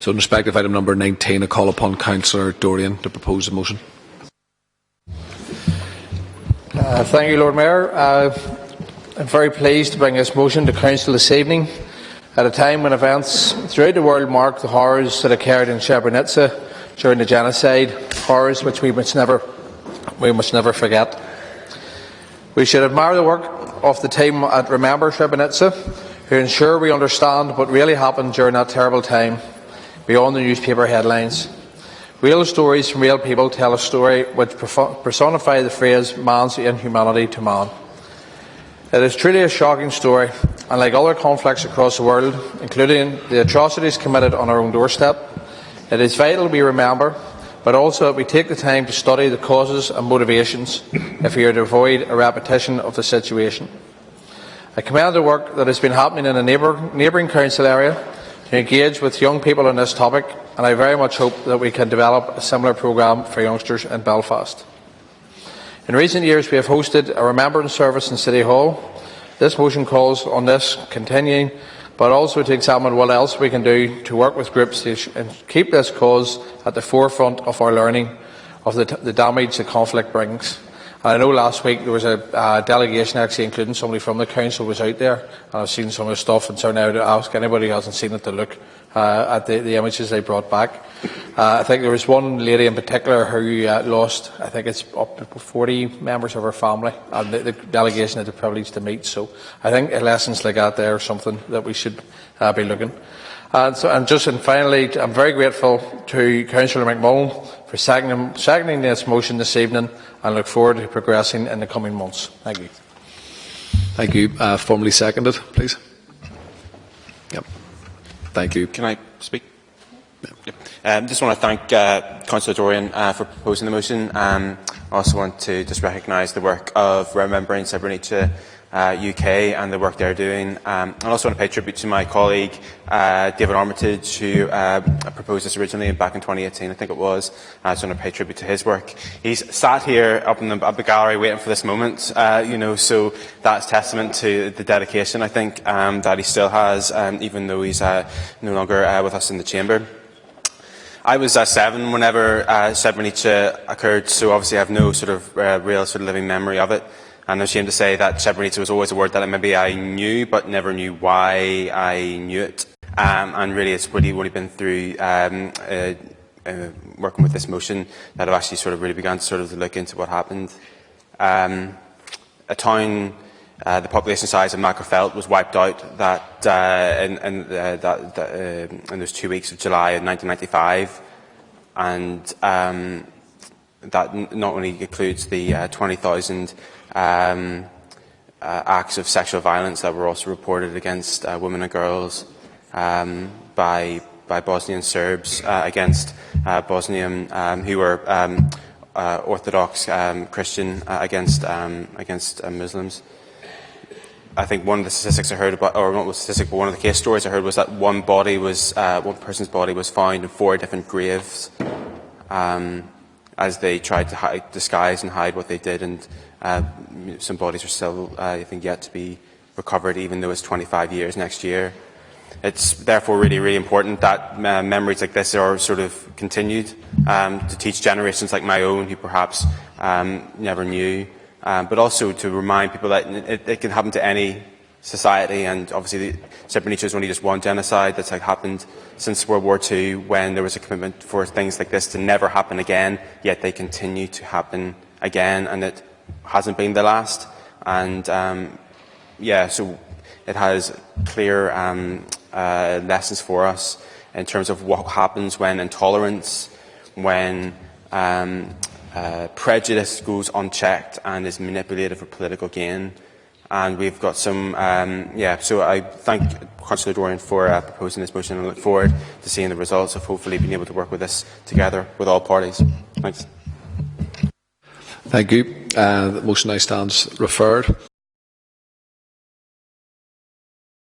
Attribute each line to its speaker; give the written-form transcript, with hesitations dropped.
Speaker 1: So in respect of item number 19, I call upon Councillor Dorian to propose a motion.
Speaker 2: Thank you, Lord Mayor. I'm very pleased to bring this motion to Council this evening at a time when events throughout the world mark the horrors that occurred in Srebrenica during the genocide, horrors which we must never forget. We should admire the work of the team at Remembering Srebrenica, who ensure we understand what really happened during that terrible time beyond the newspaper headlines. Real stories from real people tell a story which personify the phrase man's inhumanity to man. It is truly a shocking story, and like other conflicts across the world, including the atrocities committed on our own doorstep, it is vital we remember, but also that we take the time to study the causes and motivations if we are to avoid a repetition of the situation. I commend the work that has been happening in a neighbouring council area to engage with young people on this topic, and I very much hope that we can develop a similar programme for youngsters in Belfast. In recent years we have hosted a remembrance service in City Hall. This motion calls on this continuing, but also to examine what else we can do to work with groups to keep this cause at the forefront of our learning of the damage the conflict brings. I know last week there was a delegation, actually including somebody from the council, was out there, and I've seen some of the stuff, and so now to ask anybody who hasn't seen it to look at the images they brought back. I think there was one lady in particular who lost, I think it's up to 40 members of her family, and the delegation had the privilege to meet. So I think lessons like that there are something that we should be looking. And finally, I'm very grateful to Councillor McMullan for seconding this motion this evening, and look forward to progressing in the coming months. Thank you.
Speaker 1: Thank you. Formally seconded, please. Yep. Thank you.
Speaker 3: Can I speak? Just want to thank Councillor Dorian for proposing the motion. I also want to just recognise the work of Remembering Srebrenica UK and the work they're doing. I also want to pay tribute to my colleague David Armitage, who proposed this originally back in 2018, I think it was. I just want to pay tribute to his work. He's sat here up in the gallery waiting for this moment, so that's testament to the dedication, I think, that he still has, even though he's no longer with us in the chamber. I was 7 whenever Srebrenica occurred, so obviously I have no real living memory of it. And I'm ashamed to say that Srebrenica was always a word that maybe I knew, but never knew why I knew it. And really, it's really only been through working with this motion that I've actually really begun to look into what happened. A town, the population size of Macrofelt was wiped out in those 2 weeks of July of 1995, and that not only includes the 20,000 acts of sexual violence that were also reported against women and girls by Bosnian Serbs against Bosnian who were Orthodox Christian against Muslims. I think one of the statistics I heard about, or not a statistic, but one of the case stories I heard was that one person's body was found in 4 different graves, as they tried to disguise and hide what they did, and some bodies are still, I think, yet to be recovered, even though it's 25 years next year. It's therefore really, really important that memories like this are continued, to teach generations like my own who perhaps never knew, but also to remind people that it can happen to any society. And obviously Srebrenica is only just one genocide that's happened since World War II, when there was a commitment for things like this to never happen again, yet they continue to happen again, and it hasn't been the last. And so it has clear lessons for us in terms of what happens when intolerance, when prejudice goes unchecked and is manipulated for political gain. And we've got some, so I thank Councillor Dorian for proposing this motion, and I look forward to seeing the results of hopefully being able to work with this together with all parties. Thanks.
Speaker 1: Thank you. The motion now stands referred.